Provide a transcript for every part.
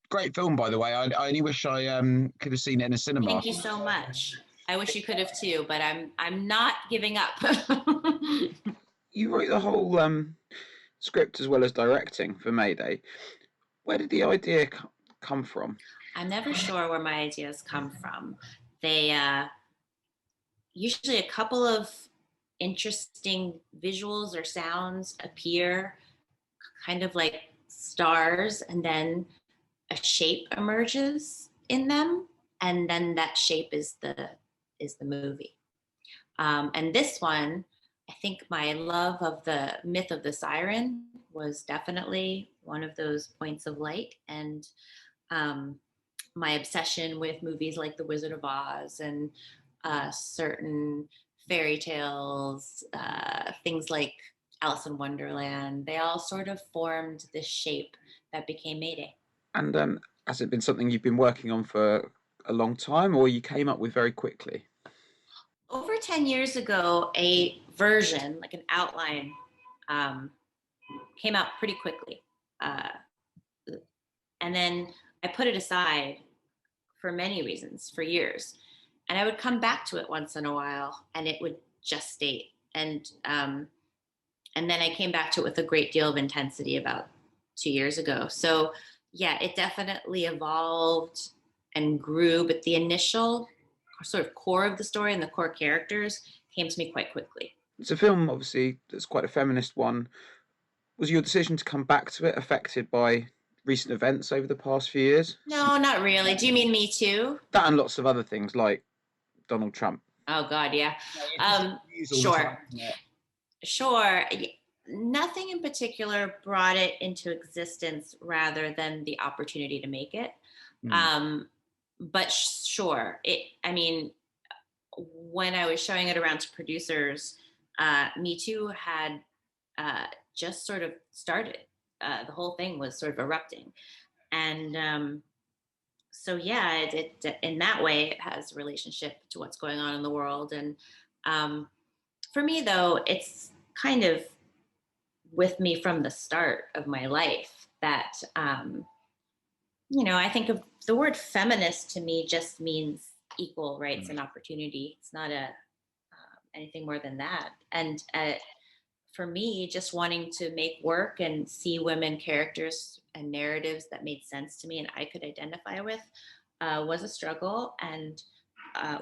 Great film, by the way. I only wish I could have seen it in a cinema. Thank you so much. I wish you could have too, but I'm not giving up. You wrote the whole script as well as directing for Mayday. Where did the idea come from? I'm never sure where my ideas come from. They usually a couple of interesting visuals or sounds appear, kind of like stars, and then a shape emerges in them, and then that shape is the movie. And this one, I think my love of the myth of the siren was definitely one of those points of light, and my obsession with movies like The Wizard of Oz and certain fairy tales, things like Alice in Wonderland, they all sort of formed this shape that became Mayday. And has it been something you've been working on for a long time, or you came up with very quickly? Over 10 years ago, a version, like an outline, came out pretty quickly. And then I put it aside for many reasons for years. And I would come back to it once in a while and it would gestate. And then I came back to it with a great deal of intensity about 2 years ago. So yeah, it definitely evolved and grew, but the initial sort of core of the story and the core characters came to me quite quickly. It's a film, obviously, that's quite a feminist one. Was your decision to come back to it affected by recent events over the past few years? No, not really. Do you mean Me Too? That and lots of other things like Donald Trump. Oh God, yeah. Sure. Sure. Nothing in particular brought it into existence rather than the opportunity to make it. But sure, I mean, when I was showing it around to producers, Me Too had just sort of started. The whole thing was sort of erupting. And so, yeah, it in that way, it has a relationship to what's going on in the world. And for me, though, it's kind of with me from the start of my life that, I think of the word feminist to me just means equal rights and opportunity. It's not anything more than that. And for me, just wanting to make work and see women characters and narratives that made sense to me and I could identify with was a struggle, and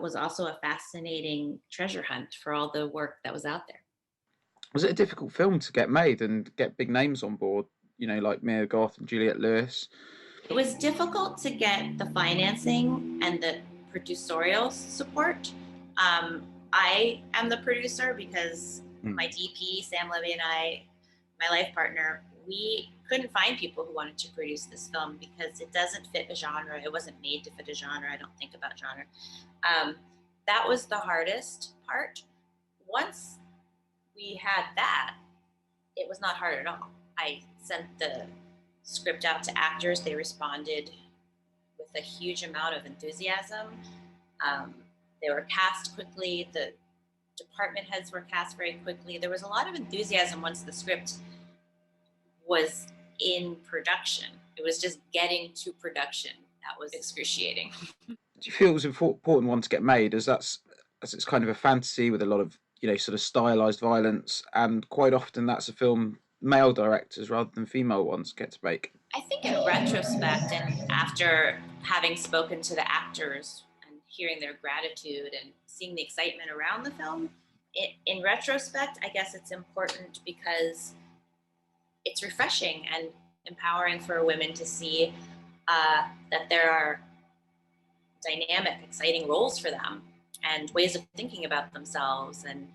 was also a fascinating treasure hunt for all the work that was out there. Was it a difficult film to get made and get big names on board, like Goth and Juliette Lewis? It was difficult to get the financing and the producerial support. I am the producer because my DP, Sam Levy, and I, my life partner, we couldn't find people who wanted to produce this film because it doesn't fit a genre. It wasn't made to fit a genre. I don't think about genre. That was the hardest part. Once we had that, it was not hard at all. I sent the script out to actors. They responded with a huge amount of enthusiasm. They were cast quickly. The department heads were cast very quickly. There was a lot of enthusiasm once the script was in production. It was just getting to production that was excruciating. Do you feel it was an important one to get made, as it's kind of a fantasy with a lot of sort of stylized violence, and quite often that's a film male directors rather than female ones get to make? I think in retrospect, and after having spoken to the actors and hearing their gratitude and seeing the excitement around the film, in retrospect, I guess it's important because it's refreshing and empowering for women to see that there are dynamic, exciting roles for them and ways of thinking about themselves. And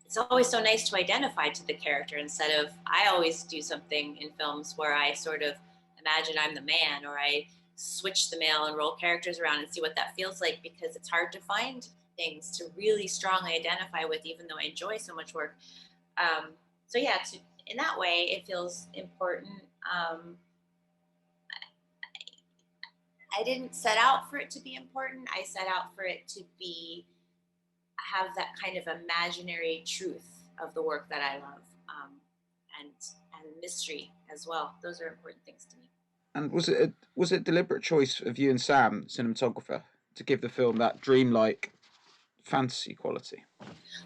it's always so nice to identify to the character instead of, I always do something in films where I sort of imagine I'm the man, or I switch the male and role characters around and see what that feels like, because it's hard to find things to really strongly identify with, even though I enjoy so much work. So yeah, in that way, it feels important. I didn't set out for it to be important. I set out for it to have that kind of imaginary truth of the work that I love, and mystery as well. Those are important things to me. And was it a deliberate choice of you and Sam, cinematographer, to give the film that dreamlike fantasy quality?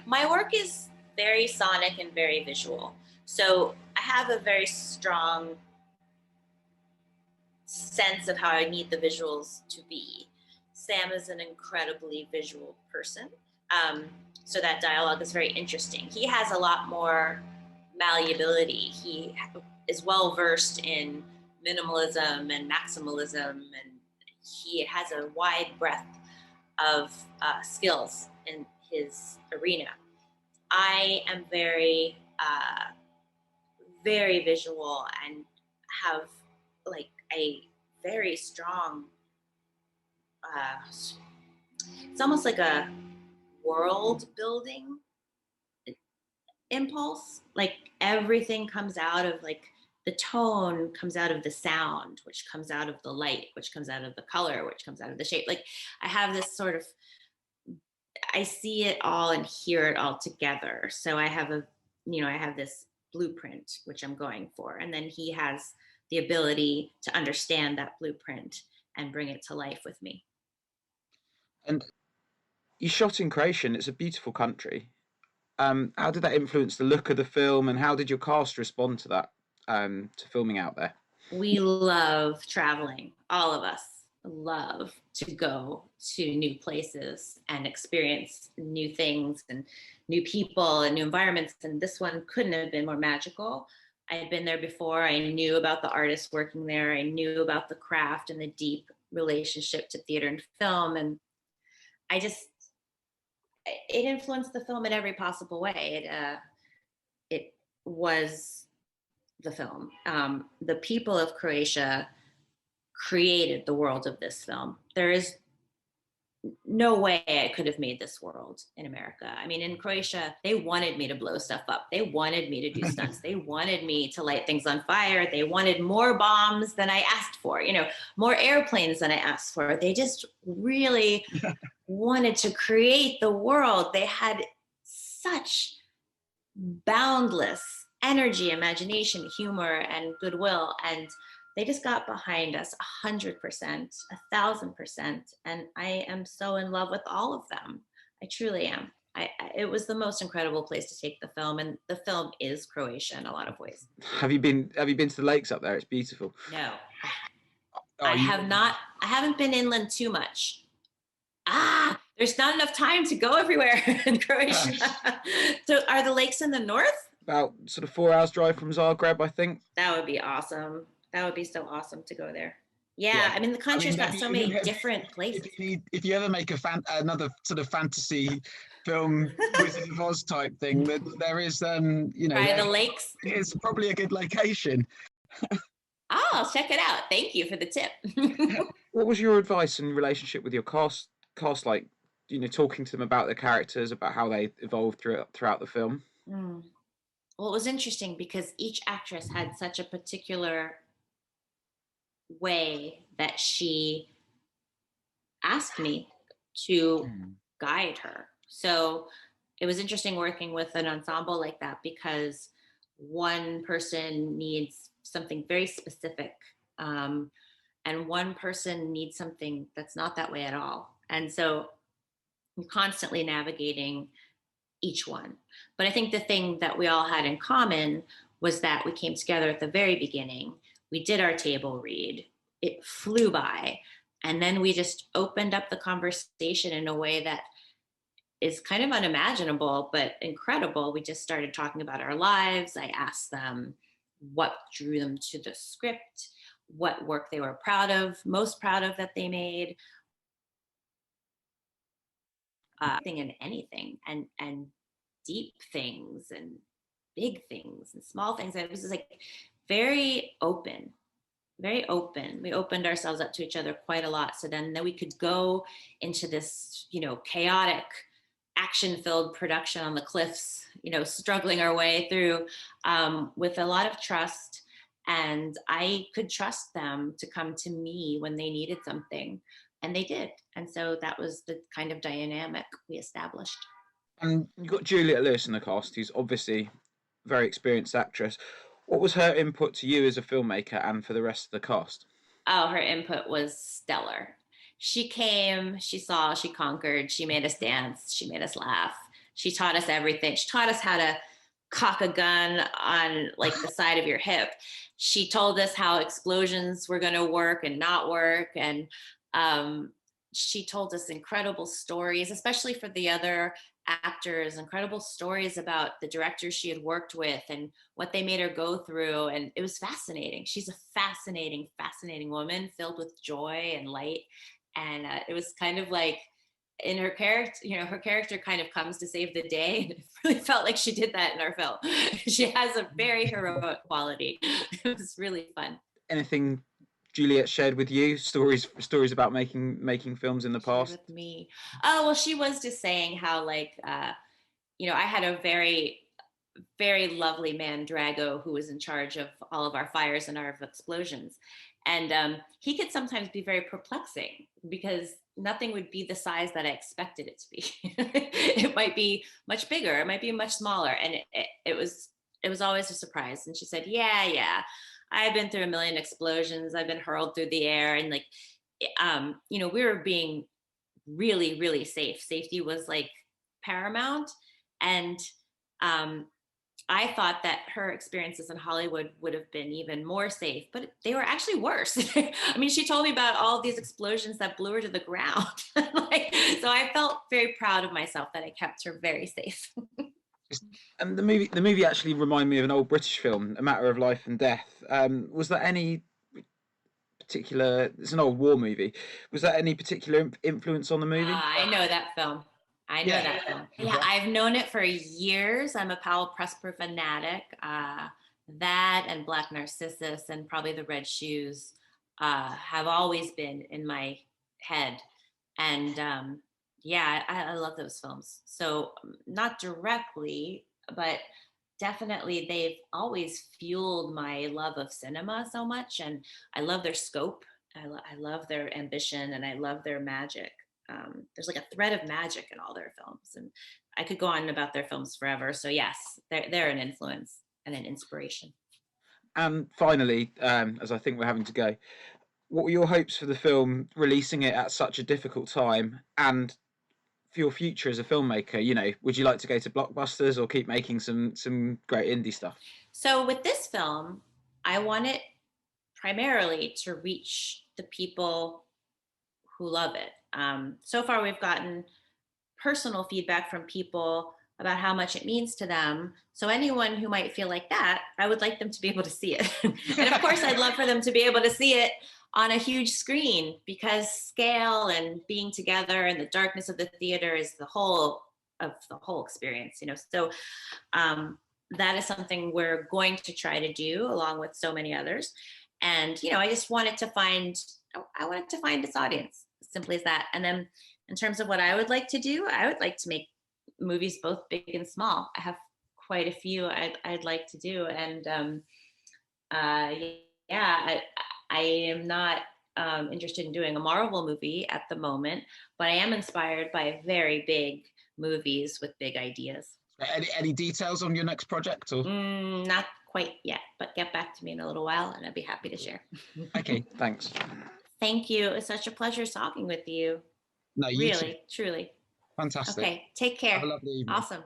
My work is very sonic and very visual. So I have a very strong sense of how I need the visuals to be. Sam is an incredibly visual person. Um, so that dialogue is very interesting. He has a lot more malleability. He is well versed in minimalism and maximalism, and he has a wide breadth of skills in his arena. I am very visual and have like a very strong, it's almost like a world building impulse. Like everything comes out of like the tone comes out of the sound, which comes out of the light, which comes out of the color, which comes out of the shape. Like I have this sort of, I see it all and hear it all together. So I have I have this blueprint, which I'm going for. And then he has the ability to understand that blueprint and bring it to life with me. And you shot in Croatia, and it's a beautiful country. How did that influence the look of the film, and how did your cast respond to that, to filming out there? We love traveling. All of us love to go to new places and experience new things and new people and new environments. And this one couldn't have been more magical. I had been there before. I knew about the artists working there. I knew about the craft and the deep relationship to theater and film. And it influenced the film in every possible way. It was the film. The people of Croatia created the world of this film. There is no way I could have made this world in America. I mean, in Croatia, they wanted me to blow stuff up. They wanted me to do stunts. They wanted me to light things on fire. They wanted more bombs than I asked for, more airplanes than I asked for. They just really wanted to create the world. They had such boundless energy, imagination, humor, and goodwill. And they just got behind us 100%, 1,000%. And I am so in love with all of them. I truly am. It was the most incredible place to take the film, and the film is Croatia in a lot of ways. Have you been to the lakes up there? It's beautiful. No, I have not. I haven't been inland too much. There's not enough time to go everywhere in Croatia. So are the lakes in the north? About sort of 4 hours drive from Zagreb, I think. That would be awesome. That would be so awesome to go there. Yeah, I mean, the country's got so many different places. If you ever make another sort of fantasy film, Wizard of Oz type thing, there is, By the lakes. It's probably a good location. I'll check it out. Thank you for the tip. What was your advice in relationship with your cast? Like, talking to them about the characters, about how they evolved throughout the film. Well, it was interesting because each actress had such a particular way that she asked me to guide her. So it was interesting working with an ensemble like that because one person needs something very specific, and one person needs something that's not that way at all. And so I'm constantly navigating each one. But I think the thing that we all had in common was that we came together at the very beginning. We did our table read. It flew by. And then we just opened up the conversation in a way that is kind of unimaginable, but incredible. We just started talking about our lives. I asked them what drew them to the script, what work they were most proud of that they made, and anything, and deep things and big things and small things. It was just like very open. We opened ourselves up to each other quite a lot. So then we could go into this, chaotic, action-filled production on the cliffs, struggling our way through with a lot of trust. And I could trust them to come to me when they needed something. And they did. And so that was the kind of dynamic we established. And you've got Juliette Lewis in the cast, who's obviously a very experienced actress. What was her input to you as a filmmaker and for the rest of the cast? Oh, her input was stellar. She came, she saw, she conquered, she made us dance, she made us laugh. She taught us everything. She taught us how to cock a gun on like the side of your hip. She told us how explosions were going to work and not work. And she told us incredible stories, especially for the other actors, incredible stories about the directors she had worked with and what they made her go through. And it was fascinating. She's a fascinating, fascinating woman filled with joy and light. And it was kind of like in her character, you know, her character kind of comes to save the day. And it really felt like she did that in our film. She has a very heroic quality. It was really fun. Anything Juliette shared with you? Stories about making films in the past? With me. Oh, well, she was just saying how like, you know, I had a very, very lovely man, Drago, who was in charge of all of our fires and our explosions. And he could sometimes be very perplexing because nothing would be the size that I expected it to be. It might be much bigger, it might be much smaller. And it was always a surprise. And she said, yeah, I've been through a million explosions. I've been hurled through the air. And like, you know, we were being really, really safe. Safety was like paramount. And I thought that her experiences in Hollywood would have been even more safe, but they were actually worse. I mean, she told me about all these explosions that blew her to the ground. Like, so I felt very proud of myself that I kept her very safe. And the movie actually reminded me of an old British film, A Matter of Life and Death. Was there any particular? It's an old war movie. Was that any particular influence on the movie? I know that film. I know that film. Yeah, I've known it for years. I'm a Powell Pressper fanatic. That and Black Narcissus and probably The Red Shoes have always been in my head. And yeah, I love those films. So not directly, but definitely they've always fueled my love of cinema so much. And I love their scope. I love their ambition and I love their magic. There's like a thread of magic in all their films, and I could go on about their films forever. So yes, they're an influence and an inspiration. And finally, as I think we're having to go, what were your hopes for the film, releasing it at such a difficult time, and for your future as a filmmaker? You know, would you like to go to blockbusters or keep making some great indie stuff? So with this film, I want it primarily to reach the people who love it. So far, we've gotten personal feedback from people about how much it means to them. So anyone who might feel like that, I would like them to be able to see it. And of course, I'd love for them to be able to see it on a huge screen because scale and being together and the darkness of the theater is the whole experience, you know. So that is something we're going to try to do along with so many others. And, you know, I wanted to find its audience, simply as that. And then in terms of what I would like to do, I would like to make movies both big and small. I have quite a few I'd like to do. And yeah, I am not interested in doing a Marvel movie at the moment, but I am inspired by very big movies with big ideas. Any details on your next project? Or? Not quite yet, but get back to me in a little while and I'd be happy to share. Okay, thanks. Thank you. It's such a pleasure talking with you. No, you really, too. Truly. Fantastic. Okay, take care. Have a lovely evening. Awesome.